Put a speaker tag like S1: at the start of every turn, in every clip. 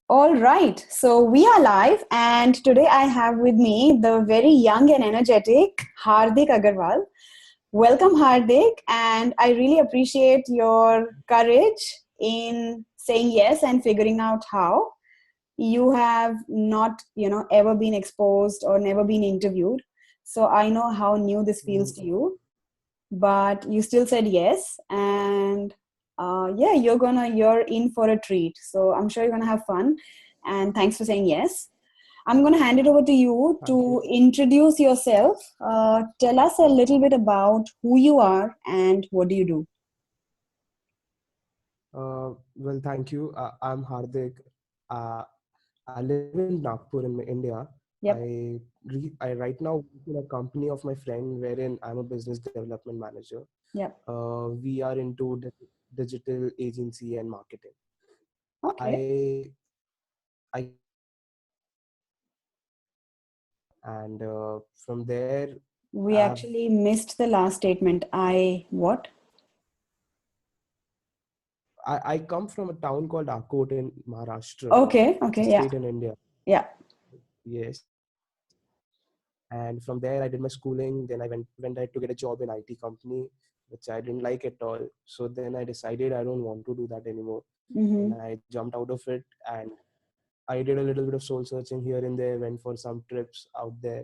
S1: All right, so we are live, and today I have with me the very young and energetic Hardik Agarwal. Welcome, Hardik, and I really appreciate your courage in saying yes and figuring out how. You have not, ever been exposed or never been interviewed, so I know how new this feels to
S2: Mm,
S1: you, but you still said yes, and yeah, you're in for a treat, so I'm sure you're gonna have fun, and thanks for saying yes. I'm gonna hand it over to you
S2: Thank
S1: to
S2: you.
S1: introduce yourself. Tell us a little bit about who you are and what do you do.
S2: Well, thank you. I'm Hardik. Uh, I live in Nagpur in India.
S1: Yep.
S2: I right now work in a company of my friend wherein I'm a business development manager.
S1: Yep.
S2: We are into digital agency and marketing.
S1: Okay.
S2: I I came from a town called Agarwal in India, and from there
S1: We
S2: I've
S1: actually missed the last statement. I what?
S2: I come from a town called Akot in Maharashtra,
S1: Okay.
S2: a
S1: Okay. Yeah.
S2: state in India.
S1: Yeah.
S2: Yes, and from there I did my schooling. Then I went ahead to get a job in IT company, which I didn't like at all. So then I decided I don't want to do that anymore.
S1: Mm-hmm.
S2: Then I jumped out of it, and I did a little bit of soul searching here and there. Went for some trips out there,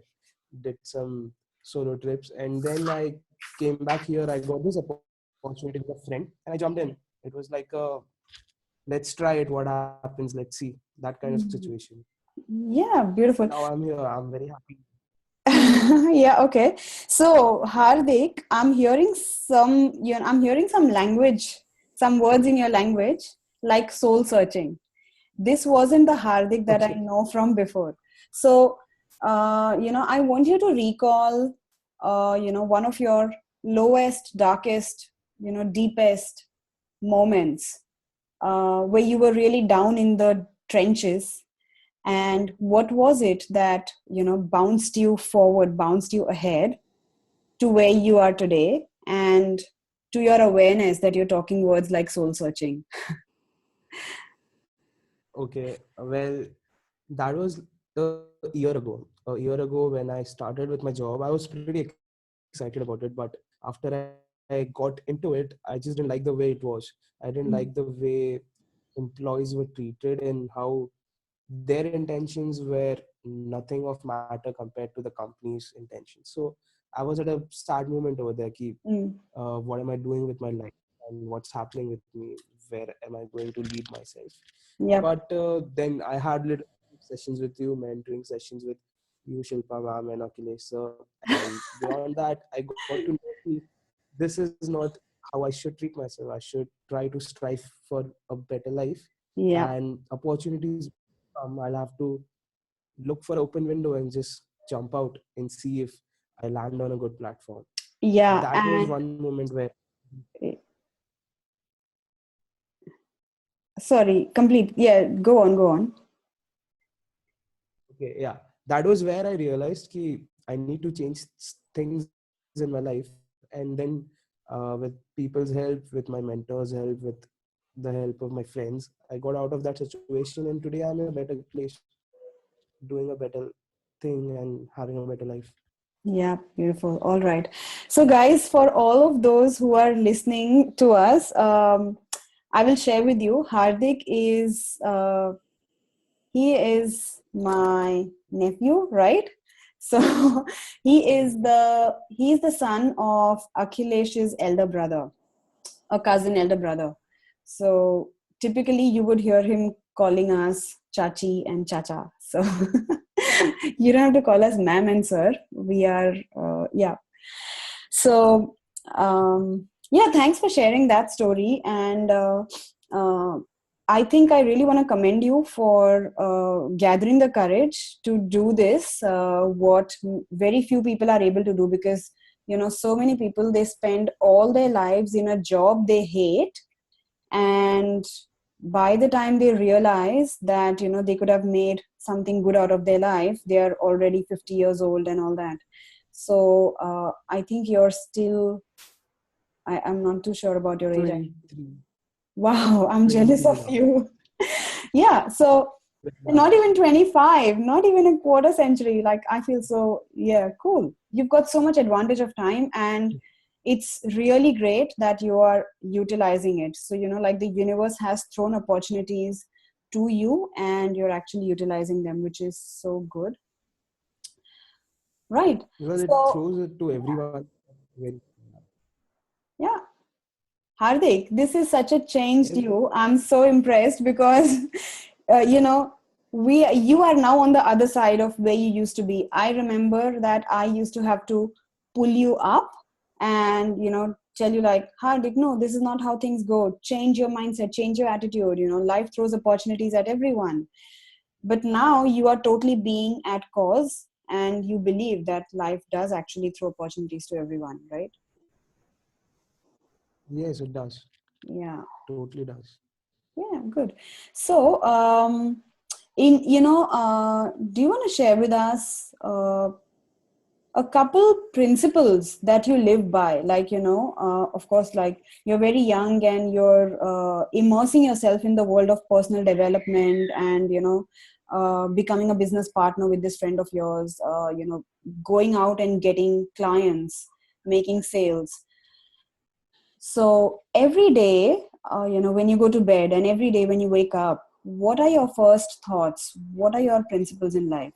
S2: did some solo trips, and then I came back here. I got this opportunity with a friend, and I jumped in. It was like a let's try it. What happens? Let's see. That kind of situation.
S1: Yeah.
S2: And
S1: Beautiful.
S2: now I'm here. I'm very happy.
S1: Yeah, okay. So, Hardik, I'm hearing some language, some words in your language, like soul searching. This wasn't the Hardik that I
S2: Okay.
S1: know from before. So, I want you to recall, one of your lowest, darkest, deepest moments, where you were really down in the trenches, and what was it that bounced you forward, bounced you ahead to where you are today, and to your awareness that you're talking words like soul searching.
S2: Okay. Well, that was a year ago. A year ago, when I started with my job, I was pretty excited about it. But after I got into it, I just didn't like the way it was. I didn't like the way employees were treated and how their intentions were nothing of matter compared to the company's intentions. So I was at a sad moment over there.
S1: Mm.
S2: What am I doing with my life and what's happening with me? Where am I going to lead myself?
S1: Yep.
S2: But then I had little sessions with you, mentoring sessions with you, Shilpa ma'am and Akhilesh sir. And beyond that, I got to know that this is not how I should treat myself. I should try to strive for a better life,
S1: Yep.
S2: and opportunities come. I'll have to look for an open window and just jump out and see if I land on a good platform.
S1: Yeah.
S2: That was
S1: And
S2: one moment where,
S1: sorry, complete. Yeah, go on, go on.
S2: okay, yeah, that was where I realized ki I need to change things in my life. And then with people's help, with my mentors' help, with the help of my friends, I got out of that situation, and today I'm in a better place, doing a better thing and having a better life.
S1: Yeah, beautiful. All right. So, guys, for all of those who are listening to us, I will share with you. Hardik is he is my nephew, right? So he's the son of Akhilesh's elder brother, a cousin elder brother. So typically you would hear him calling us Chachi and Chacha. So you don't have to call us ma'am and sir. We are yeah. So yeah, thanks for sharing that story. And uh, I think I really want to commend you for gathering the courage to do this, what very few people are able to do, because so many people, they spend all their lives in a job they hate, and by the time they realize that they could have made something good out of their life, they are already 50 years old and all that. So I think you're still, I'm not too sure about your age.
S2: 23,
S1: Wow, I'm jealous
S2: 23
S1: of
S2: now.
S1: you. Yeah, so
S2: with
S1: Not
S2: that.
S1: even 25, not even a quarter century. Like, I feel so, yeah, cool. You've got so much advantage of time, and it's really great that you are utilizing it. So, like the universe has thrown opportunities to you and you're actually utilizing them, which is so good. Right.
S2: Because it
S1: So,
S2: throws it to everyone. Very,
S1: yeah. Hardik, this is such a changed
S2: yes,
S1: you. I'm so impressed because, you know, you are now on the other side of where you used to be. I remember that I used to have to pull you up and, tell you like, Hardik, no, this is not how things go. Change your mindset, change your attitude. Life throws opportunities at everyone. But now you are totally being at cause and you believe that life does actually throw opportunities to everyone, right?
S2: yes, it does.
S1: Yeah.
S2: Totally does.
S1: Yeah, good. So, do you want to share with us a couple principles that you live by? Like, of course, like you're very young and you're immersing yourself in the world of personal development and, becoming a business partner with this friend of yours, going out and getting clients, making sales. So every day, when you go to bed and every day when you wake up, what are your first thoughts? What are your principles in life?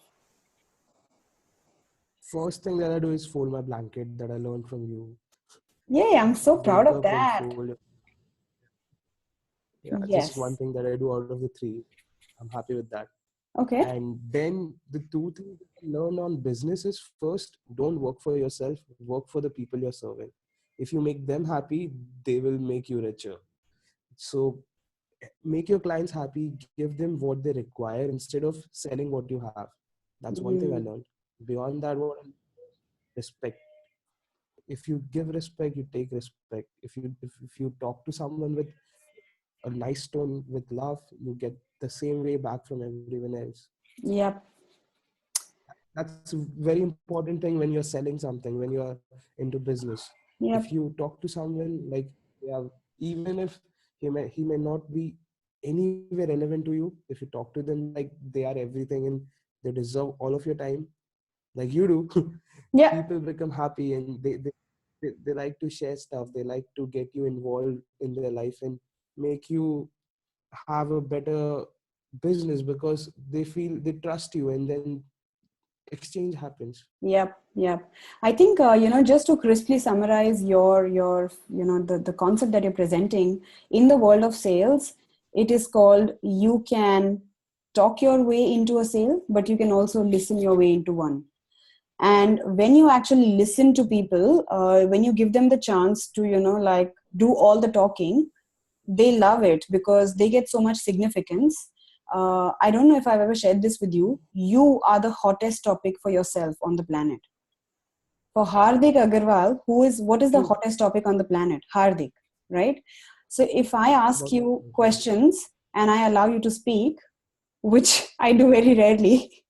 S2: First thing that I do is fold my blanket that I learned from you.
S1: Yeah, I'm so proud
S2: Wake
S1: of
S2: up and
S1: that.
S2: fold. Yeah, just one
S1: Yes.
S2: thing that I do out of the three. I'm happy with that.
S1: Okay.
S2: And then the two things that I learn on business is first, don't work for yourself, work for the people you're serving. If you make them happy, they will make you richer. So make your clients happy, give them what they require instead of selling what you have. That's one thing I
S1: Mm,
S2: learned. Beyond that, respect. If you give respect, you take respect. If you talk to someone with a nice tone, with love, you get the same way back from everyone else.
S1: yep.
S2: That's a very important thing when you're selling something, when you're into business. If
S1: Yep.
S2: you talk to someone like, yeah, even if he may not be anywhere relevant to you, if you talk to them like they are everything and they deserve all of your time, like you do,
S1: Yeah.
S2: people become happy and they like to share stuff. They like to get you involved in their life and make you have a better business because they feel they trust you, and then exchange happens.
S1: Yep. Yep. I think just to crisply summarize your the concept that you're presenting in the world of sales, it is called you can talk your way into a sale, but you can also listen your way into one. And when you actually listen to people, when you give them the chance to like do all the talking, they love it because they get so much significance. I don't know if I've ever shared this with you. You are the hottest topic for yourself on the planet. For Hardik Agarwal, what is the
S2: True.
S1: hottest topic on the planet? Hardik, right? So if I ask
S2: About
S1: you questions and I allow you to speak, which I do very rarely,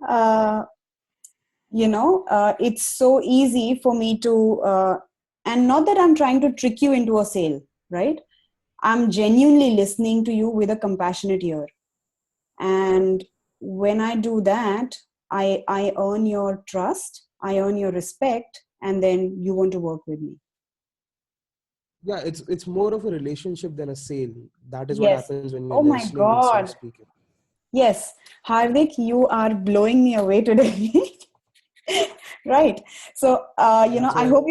S1: uh, it's so easy for me to and not that I'm trying to trick you into a sale, right? I'm genuinely listening to you with a compassionate ear, and when I do that, I earn your trust, I earn your respect, and then you want to work with me.
S2: yeah, it's more of a relationship than a sale. That is what
S1: Yes.
S2: happens when you're
S1: Oh my
S2: listening instead of
S1: god.
S2: speaking.
S1: Yes, Hardik, you are blowing me away today. Right. So,
S2: That's
S1: I
S2: what
S1: hope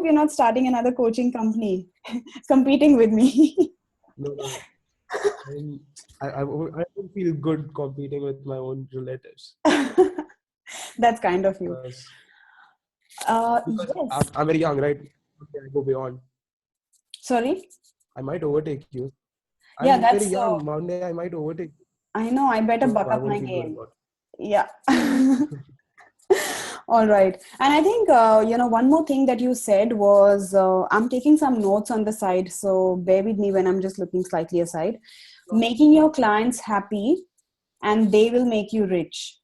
S1: you're not starting another coaching company competing with me.
S2: no, no, no. I'm, I don't feel good competing with my own relatives
S1: That's kind of you.
S2: because I'm
S1: Yes.
S2: very young, right? Okay, I go beyond.
S1: Sorry.
S2: I might overtake you.
S1: Yeah,
S2: I'm very
S1: that's
S2: young.
S1: so.
S2: One day I might overtake you,
S1: I know. I better
S2: so
S1: buck
S2: I
S1: up
S2: won't
S1: my
S2: feel good
S1: game.
S2: about
S1: Yeah. All right. And I think, one more thing that you said was I'm taking some notes on the side. So bear with me when I'm just looking slightly aside. Making your clients happy and they will make you rich.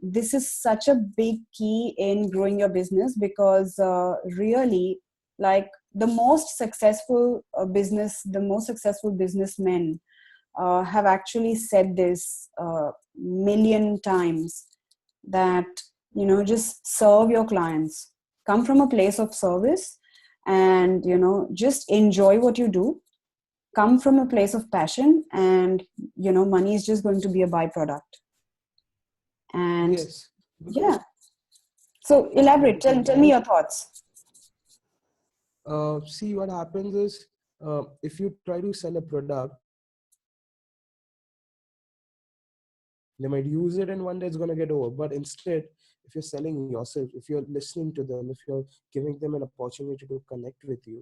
S1: This is such a big key in growing your business because really, like the most successful businessmen have actually said this million times, that just serve your clients, come from a place of service, and just enjoy what you do, come from a place of passion, and money is just going to be a byproduct. And
S2: Yes,
S1: yeah,
S2: because
S1: so elaborate,
S2: because
S1: tell me your thoughts.
S2: see what happens is, if you try to sell a product, they might use it and one day it's going to get over. But instead, if you're selling yourself, if you're listening to them, if you're giving them an opportunity to connect with you,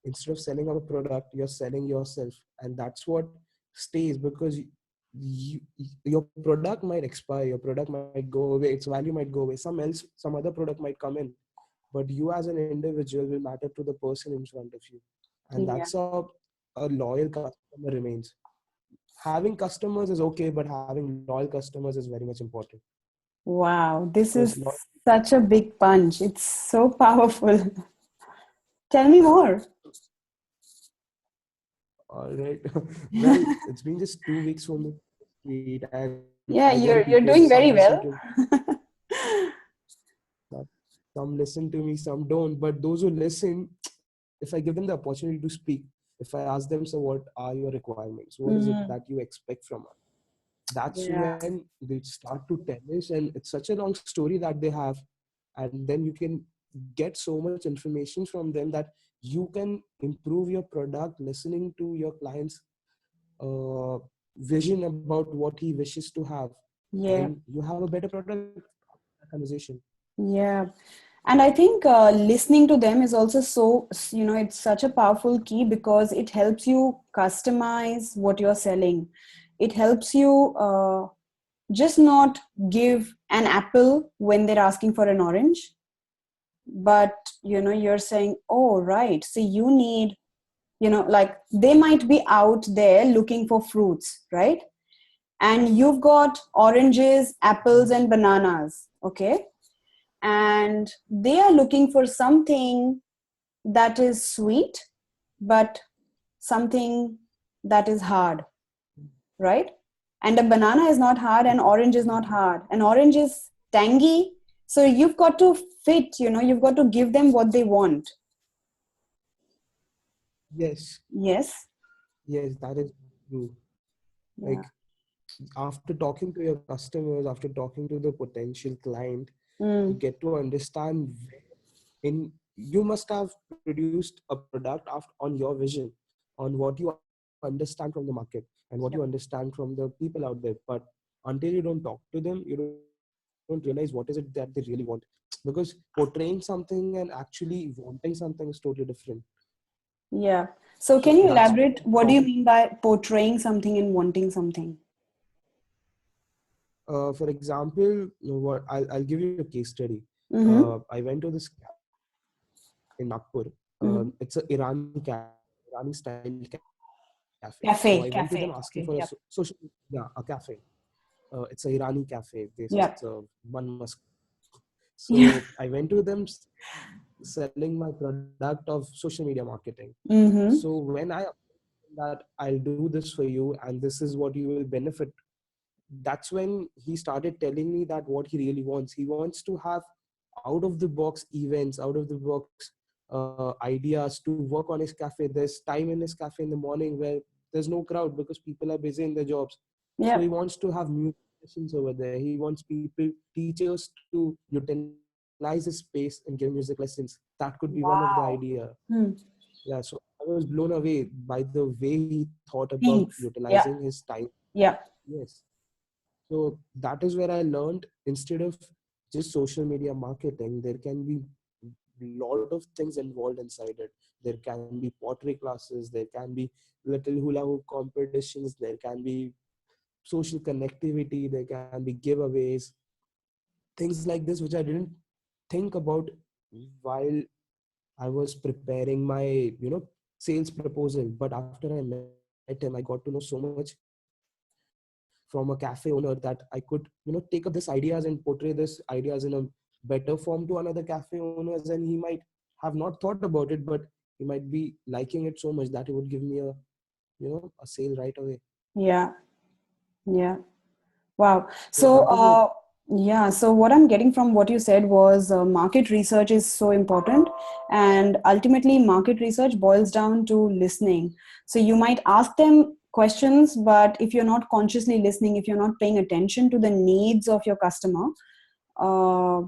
S2: instead of selling a product, you're selling yourself. And that's what stays, because your product might expire, your product might go away, its value might go away, some other product might come in, but you as an individual will matter to the person in front of you. And
S1: Yeah.
S2: that's how a loyal customer remains. Having customers is okay, but having loyal customers is very much important.
S1: Wow, this
S2: Because
S1: is such a big punch. It's so powerful. Tell me more.
S2: all right. Well, it's been just 2 weeks for me street, and I get
S1: Yeah,
S2: people,
S1: you're
S2: some
S1: doing
S2: listen
S1: very
S2: to me,
S1: well.
S2: some listen to me, some don't. But those who listen, if I give them the opportunity to speak, if I ask them, so what are your requirements? What is it
S1: Mm,
S2: that you expect from us? That's
S1: yeah,
S2: when they start to tell us, and it's such a long story that they have. And then you can get so much information from them that you can improve your product listening to your client's uh, vision about what he wishes to have.
S1: yeah,
S2: Then you have a better product conversation.
S1: yeah. And I think listening to them is also so, it's such a powerful key, because it helps you customize what you're selling. It helps you just not give an apple when they're asking for an orange, but you're saying, oh, right, so you need, like they might be out there looking for fruits, right? And you've got oranges, apples, and bananas, okay? And they are looking for something that is sweet, but something that is hard, right? And a banana is not hard, and orange is not hard. An orange is tangy. So you've got to fit, you've got to give them what they want.
S2: Yes,
S1: Yes.
S2: yes, that is true.
S1: Yeah.
S2: Like, after talking to your customers, after talking to the potential client, you
S1: Mm.
S2: get to understand in you must have produced a product after, on your vision, on what you understand from the market and what you
S1: Yep.
S2: understand from the people out there. But until you don't talk to them, you don't realize what is it that they really want. Because portraying something and actually wanting something is totally different.
S1: Yeah.
S2: So
S1: So can you
S2: that's why
S1: elaborate? What do
S2: talking,
S1: you mean by portraying something and wanting something?
S2: for example, what I'll give you a case study.
S1: Mm-hmm.
S2: I went to this cafe in Nagpur.
S1: Mm-hmm.
S2: It's an Irani cafe, Irani style cafe. So I went to them asking
S1: Cafe,
S2: for a
S1: cafe.
S2: social,
S1: Okay. Yep.
S2: yeah, a cafe. It's a Irani cafe. They say it's
S1: Yep.
S2: a one must. So I went to them selling my product of social media marketing.
S1: Mm-hmm.
S2: So when I that I'll do this for you and this is what you will benefit, that's when he started telling me that what he really wants. He wants to have out of the box events, out of the box ideas to work on his cafe. There's time in his cafe in the morning where there's no crowd because people are busy in their jobs. So he
S1: Yep.
S2: wants to have music sessions over there. He wants people, teachers to utilize his space and give music lessons. That could be one of the idea.
S1: Wow. Hmm.
S2: Yeah, so I was blown away by the way he thought about
S1: Thanks.
S2: utilizing
S1: Yeah.
S2: his time.
S1: Yep.
S2: Yes. So that is where I learned, instead of just social media marketing, there can be lot of things involved inside it. There can be pottery classes, there can be little hula hoop competitions, there can be social connectivity, there can be giveaways, things like this, which I didn't think about while I was preparing my, sales proposal. But after I met him, I got to know so much from a cafe owner that I could, take up this ideas and portray this ideas in a better form to another cafe owners, and he might have not thought about it, but he might be liking it so much that he would give me a, a sale right away.
S1: Yeah. Yeah. Wow.
S2: So
S1: So,
S2: that was it.
S1: yeah, so what I'm getting from what you said was market research is so important. And ultimately, market research boils down to listening. So, you might ask them questions, but if you're not consciously listening, if you're not paying attention to the needs of your customer, uh,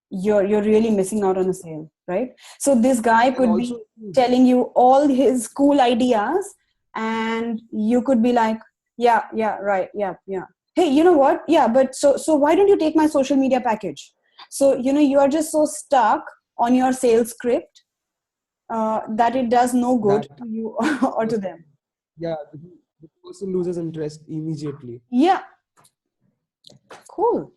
S1: you're really missing out on a sale, right? So this guy
S2: And
S1: could
S2: also,
S1: be telling you all his cool ideas, and you could be like, yeah, yeah, right, yeah, yeah, hey, you know what, yeah, but so why don't you take my social media package? So you are just so stuck on your sales script, that it does no good
S2: that
S1: to you or to
S2: person,
S1: them.
S2: yeah, the person loses interest immediately.
S1: Yeah. Cool.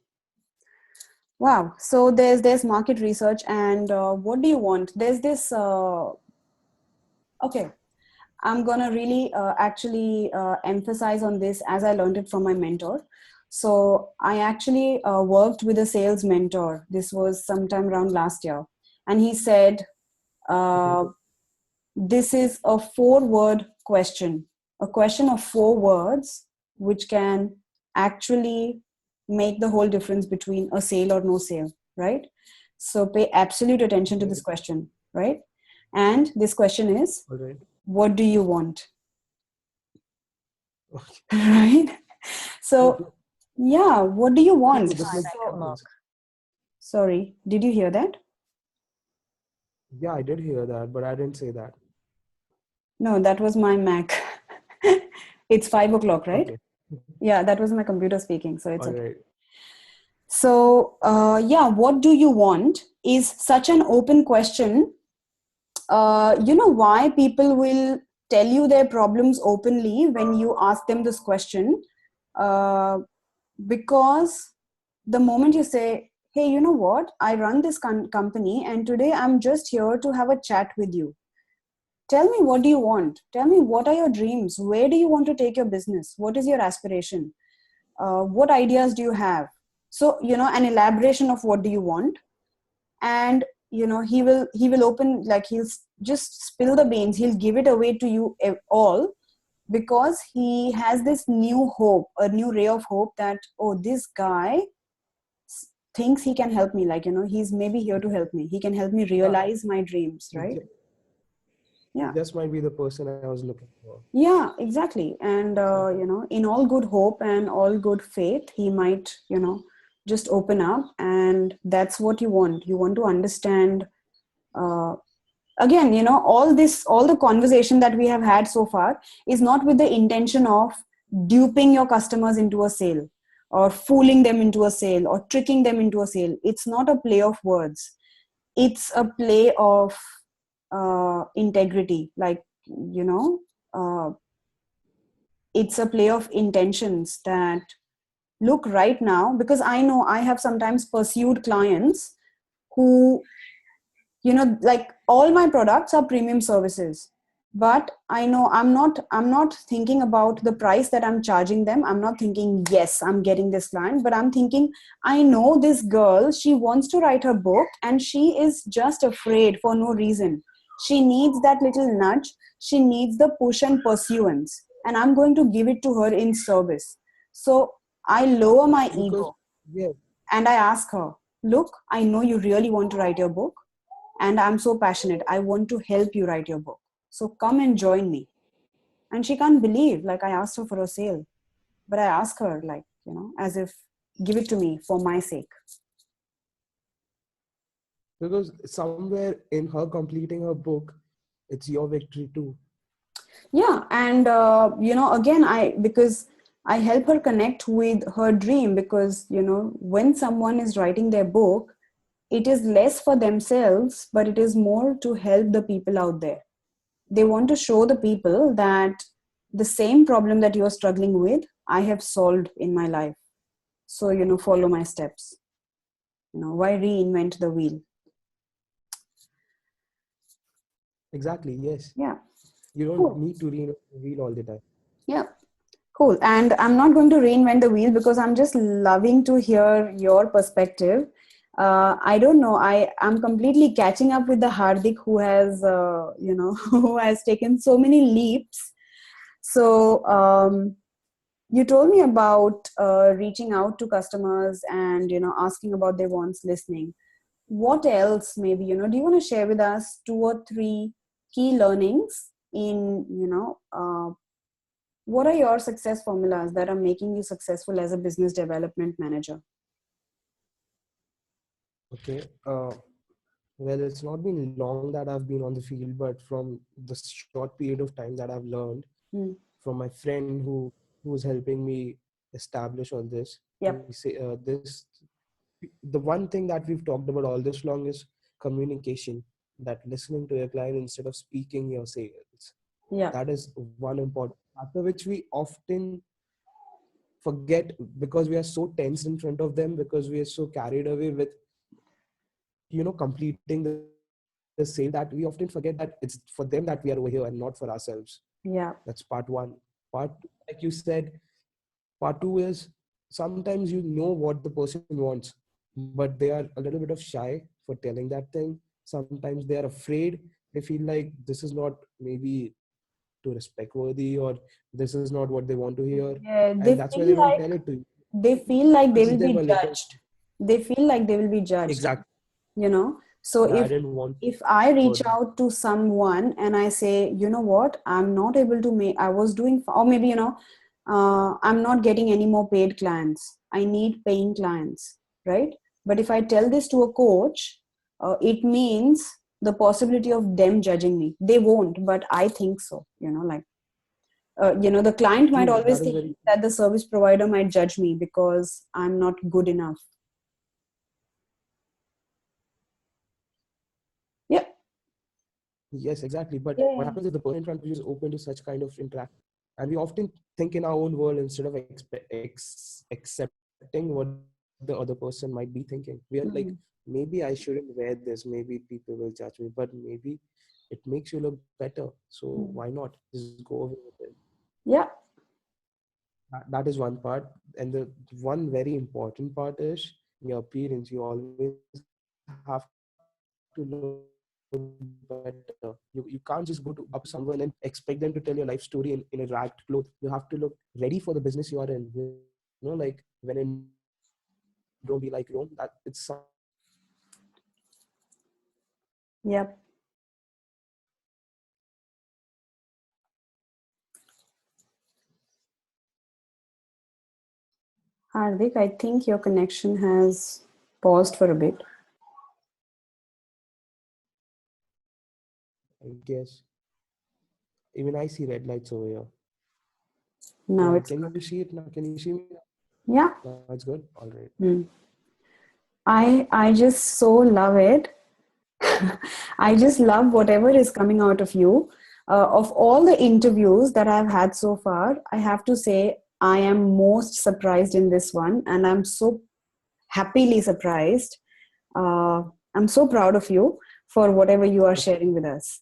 S1: Wow. So there's market research, and what do you want? There's this okay, I'm gonna really actually emphasize on this as I learned it from my mentor. So I actually worked with a sales mentor. This was sometime around last year, and he said, uh,
S2: Okay.
S1: "This is a four-word question, a question of four words, which can actually make the whole difference between a sale or no sale." Right. So pay absolute attention to this
S2: Okay.
S1: question. Right. And this question is,
S2: All right.
S1: what do you want?
S2: Okay.
S1: Right.
S2: So,
S1: So yeah, what do you
S2: so
S1: want?
S2: this
S3: Try
S2: makes
S3: that,
S1: So
S3: Mark.
S2: sense.
S1: sorry, did you hear that?
S2: Yeah, I did hear that, but I didn't say that.
S1: No, that was my Mac. It's 5 o'clock, right?
S2: Okay.
S1: Yeah, that was my computer speaking, so it's
S2: All
S1: okay.
S2: right.
S1: So yeah, what do you want is such an open question. You know why people will tell you their problems openly when you ask them this question? uh, because the moment you say, hey, you know what, I run this company, and today I'm just here to have a chat with you. Tell me, what do you want? Tell me, what are your dreams? Where do you want to take your business? What is your aspiration? What ideas do you have? So an elaboration of what do you want. And he will open, like, just spill the beans, he'll give it away to you all, because he has this new hope, a new ray of hope, that, oh, this guy thinks he can help me, like, he's maybe here to help me, he can help me
S2: Yeah,
S1: realize my dreams,
S2: he,
S1: right?
S2: ju- he
S1: Yeah.
S2: just might be the person I was looking for.
S1: Yeah, exactly. And
S2: Exactly.
S1: in all good hope and all good faith, he might just open up, and that's what you want. You want to understand, uh, again, all the conversation that we have had so far is not with the intention of duping your customers into a sale, or fooling them into a sale, or tricking them into a sale. It's not a play of words, it's a play of integrity, like, you know uh, it's a play of intentions, that, look, right now, because I know I have sometimes pursued clients who, like, all my products are premium services, but I know I'm not thinking about the price that I'm charging them. I'm not thinking, yes, I'm getting this client, but I'm thinking, I know this girl, she wants to write her book, and she is just afraid for no reason. She needs that little nudge, she needs the push and pursuance, and I'm going to give it to her in service. So I lower my
S2: Because,
S1: ego,
S2: yeah,
S1: and I ask her, look, I know you really want to write your book, and I'm so passionate. I want to help you write your book. So come and join me. And she can't believe, like, I asked her for a sale, but I asked her, like, as if, give it to me for my sake.
S2: because somewhere in her completing her book, it's your victory too.
S1: Yeah. And, again, because I help her connect with her dream, because, when someone is writing their book, it is less for themselves, but it is more to help the people out there. They want to show the people that the same problem that you're struggling with, I have solved in my life. So, follow my steps. Why reinvent the wheel?
S2: Exactly, yes.
S1: Yeah.
S2: You don't
S1: Cool.
S2: need to reinvent the wheel all the time.
S1: Yeah. Cool. And I'm not going to reinvent the wheel, because I'm just loving to hear your perspective. I don't know. I'm completely catching up with the Hardik who has, who has taken so many leaps. So you told me about reaching out to customers and asking about their wants, listening. What else, maybe, do you want to share with us two or three key learnings in, what are your success formulas that are making you successful as a business development manager?
S2: Okay. Well, it's not been long that I've been on the field, but from the short period of time that I've learned
S1: Hmm.
S2: from my friend who's helping me establish all this, he
S1: Yep.
S2: say this the one thing that we've talked about all this long is communication, that listening to your client instead of speaking your sales.
S1: Yeah.
S2: That is one important factor which we often forget because we are so tense in front of them, because we are so carried away with completing the sale, that we often forget that it's for them that we are over here and not for ourselves.
S1: Yeah.
S2: That's part one. Part two, like you said, part two is sometimes you know what the person wants, but they are a little bit of shy for telling that thing. Sometimes they are afraid. They feel like this is not maybe too respect worthy, or this is not what they want to hear,
S1: Yeah,
S2: and that's why they don't tell it to you.
S1: they feel like they
S2: Teach
S1: will
S2: them
S1: be
S2: a little.
S1: judged. They feel like they will be judged.
S2: Exactly.
S1: So
S2: Yeah, I
S1: if
S2: didn't want to
S1: I reach
S2: hurt them.
S1: out to someone and I say, you know what, I'm not able to make, I was doing, or maybe, I'm not getting any more paid clients, I need paying clients, right? But if I tell this to a coach, it means the possibility of them judging me. They won't, but I think so, like, the client might
S2: True,
S1: always
S2: that is
S1: think
S2: very
S1: that the service provider might judge me because I'm not good enough. Yeah.
S2: yes, exactly. But what
S1: Yeah.
S2: happens is the person in front of you is open to such kind of interaction, and we often think in our own world instead of accepting what the other person might be thinking. We are like,
S1: Mhm.
S2: maybe I shouldn't wear this. Maybe people will judge me, but maybe it makes you look better. So why
S1: Mhm.
S2: not just go over with it?
S1: Yeah.
S2: That is one part, and the one very important part is your appearance. You always have to look better. You can't just go to up someone and expect them to tell your life story in a ragged cloth. You have to look ready for the business you are in. Like when in Rome, be like Rome. That it's something that we have to do.
S1: Yep. Hardik, I think your connection has paused for a bit.
S2: I guess even I see red lights over here.
S1: Now it's
S2: Can
S1: good.
S2: you see it now? Can you see me?
S1: Yeah.
S2: Now it's good. All right.
S1: Hmm. I just so love it. I just love whatever is coming out of you. Of all the interviews that I've had so far, I have to say I am most surprised in this one, and I'm so happily surprised. Uh, I'm so proud of you for whatever you are
S2: Okay.
S1: sharing with us.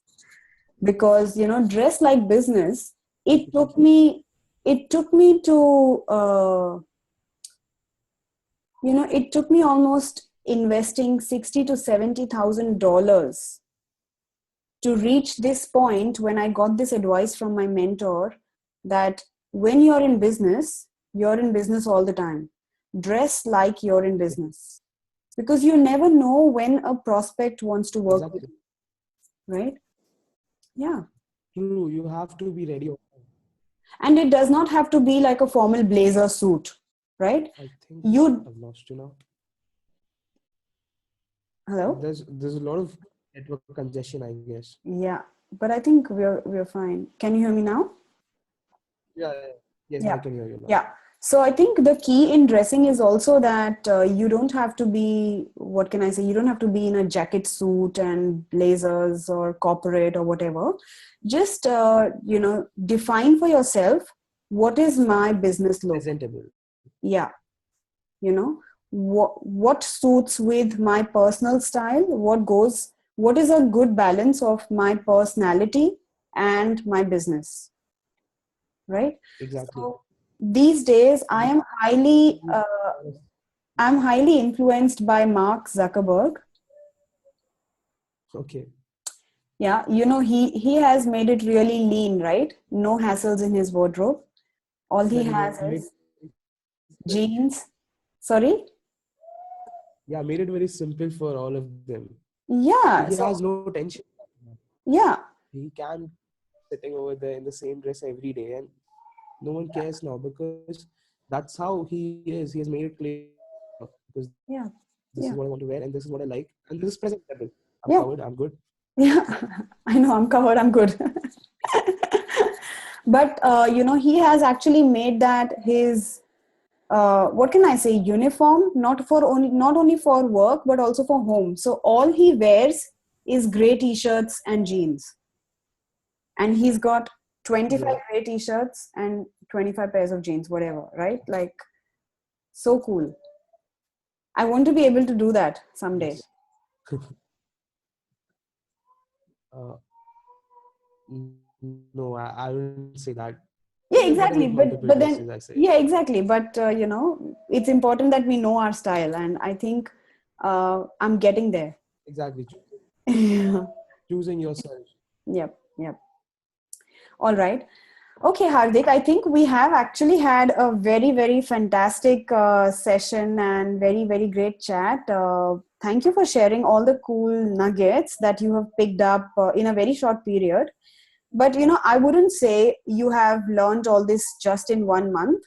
S1: Because dress like business, it
S2: Thank you.
S1: took
S2: Thank you.
S1: me it took me to it took me almost investing 60 to 70,000 dollars to reach this point when I got this advice from my mentor that when you're in business all the time. Dress like you're in
S2: Okay.
S1: business, because you never know when a prospect wants to work with
S2: Exactly.
S1: you, right? Yeah.
S2: True. You have to be ready.
S1: And it does not have to be like a formal blazer suit, right?
S2: I think
S1: You
S2: I've lost you now.
S1: Hello?
S2: There's a lot of network congestion, I guess.
S1: Yeah, but I think we're fine. Can you hear me now?
S2: Yeah, yeah. Yes, I
S1: Yeah.
S2: can hear you now.
S1: Yeah. So I think the key in dressing is also that you don't have to be, what can I say? You don't have to be in a jacket suit and blazers or corporate or whatever. Just, define for yourself, what is my business look?
S2: Presentable.
S1: Yeah. You know, what suits with my personal style? What is a good balance of my personality and my business, right?
S2: Exactly.
S1: So these days
S2: You
S1: I'm highly influenced by Mark Zuckerberg.
S2: okay.
S1: Yeah, he has made it really lean, right? No hassles in his wardrobe. All he has
S2: Exactly,
S1: is
S2: made it very simple.
S1: jeans. Sorry?
S2: Yeah, made it very simple for all of them.
S1: Yeah.
S2: He
S1: So
S2: has no tension.
S1: yeah,
S2: He can sitting over there in the same dress every day, and no one cares now because that's how he is. He has made it clear because this is what I want to wear, and this
S1: yeah,
S2: is what I like,
S1: yeah,
S2: and this is presentable. I'm covered. I'm good.
S1: yeah, yeah. I know I'm covered. I'm good. But he has actually made that his what can I say, uniform, not only for work but also for home. So all he wears is gray t-shirts and jeans, and he's got
S2: Yeah.
S1: 25 gray t-shirts and 25 pairs of jeans, whatever, right? Like, so cool. I want to be able to do that someday.
S2: Yes. uh, no, I wouldn't say that. It's
S1: Yeah,
S2: better with
S1: exactly.
S2: multiple
S1: But
S2: dresses,
S1: then,
S2: I say.
S1: yeah, exactly. But it's important that we know our style, and I think I'm getting there.
S2: Exactly.
S1: Yeah.
S2: Choosing yourself.
S1: Yep, yep. All right. Okay, Hardik, I think we have actually had a very, very fantastic session and very, very great chat. Thank you for sharing all the cool nuggets that you have picked up in a very short period. But, I wouldn't say you have learned all this just in 1 month.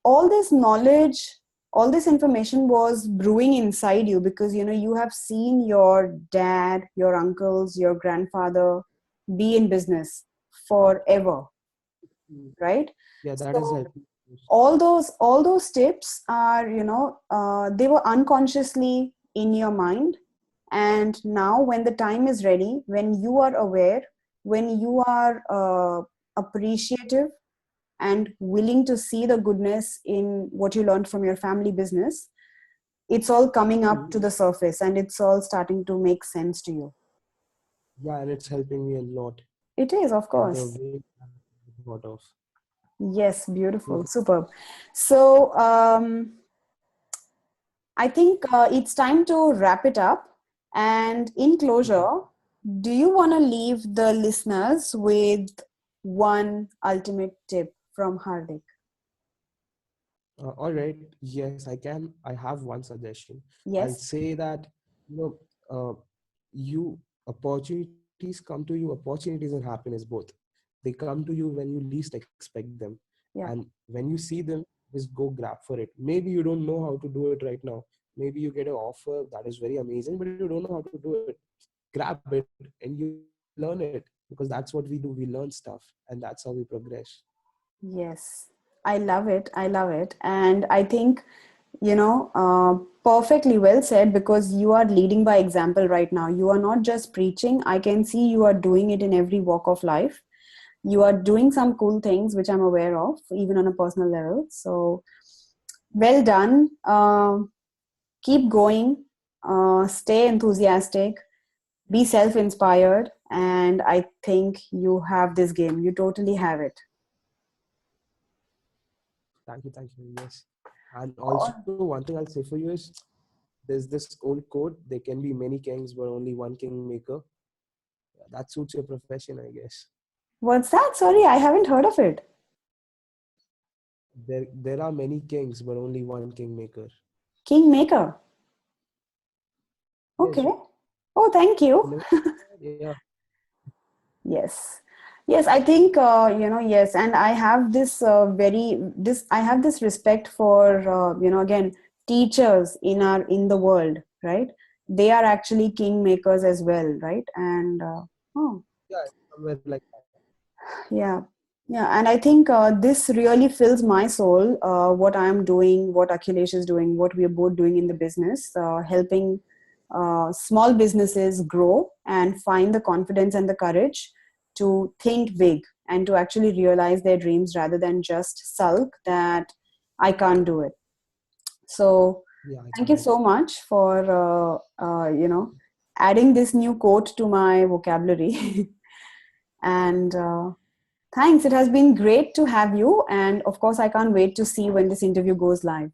S1: All this knowledge, all this information was brewing inside you because, you have seen your dad, your uncles, your grandfather be in business forever,
S2: Mm.
S1: right?
S2: Yeah, that is
S1: So
S2: helpful.
S1: all those tips are, they were unconsciously in your mind, and now when the time is ready, when you are aware, when you are appreciative and willing to see the goodness in what you learned from your family business, it's all coming up
S2: Mhm.
S1: to the surface and it's all starting to make sense to you.
S2: Yeah, and it's helping me a lot.
S1: It is, of
S2: The
S1: course.
S2: way I thought of.
S1: Yes,
S2: Yes.
S1: beautiful, superb. So I think it's time to wrap it up. And in
S2: Mhm.
S1: closure, do you want to leave the listeners with one ultimate tip from Hardik?
S2: All right. Yes, I can. I have one suggestion. I'll
S1: Yes.
S2: say that, you know, you opportunities come to you. Opportunities and happiness both. They come to you when you least expect them, and
S1: Yeah.
S2: when you see them, just go grab for it. Maybe you don't know how to do it right now. Maybe you get an offer that is very amazing, but you don't know how to do it. Grab it and you learn it because that's what we do. We learn stuff, and that's how we progress.
S1: Yes. I love it. I love it. And I think, perfectly well said, because you are leading by example right now. You are not just preaching. I can see you are doing it in every walk of life. You are doing some cool things, which I'm aware of, even on a personal level. So, well done. Keep going. Stay enthusiastic. Be self inspired. And I think you have this game. You totally have it.
S2: Thank you. Yes. And also, one thing I'll say for you is there's this old quote: there can be many kings, but only one kingmaker. That suits your profession, I guess.
S1: What's that? Sorry, I haven't heard of it.
S2: There are many kings, but only one kingmaker.
S1: Kingmaker.
S2: Yes,
S1: Okay. Oh, thank
S2: you
S1: you.
S2: never. Yeah,
S1: Yes. Yes, I think, yes. And I have this I have this respect for, again, teachers in the world, right? They are actually kingmakers as well, right? And, oh,
S2: yeah, somewhere like that.
S1: yeah. Yeah, and I think this really fills my soul. What I'm doing, what Akhilesh is doing, what we are both doing in the business, helping small businesses grow and find the confidence and the courage to think big and to actually realize their dreams rather than just sulk that I can't do it. So,
S2: Yeah, I
S1: thank you
S2: got it.
S1: so much for adding this new quote to my vocabulary. And thanks. It has been great to have you. And of course, I can't wait to see when this interview goes live.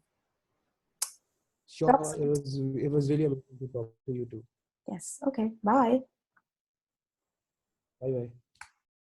S1: Talk
S2: Sure,
S1: soon.
S2: it was really amazing to talk to you too.
S1: Yes. Okay. Bye.
S2: Bye bye.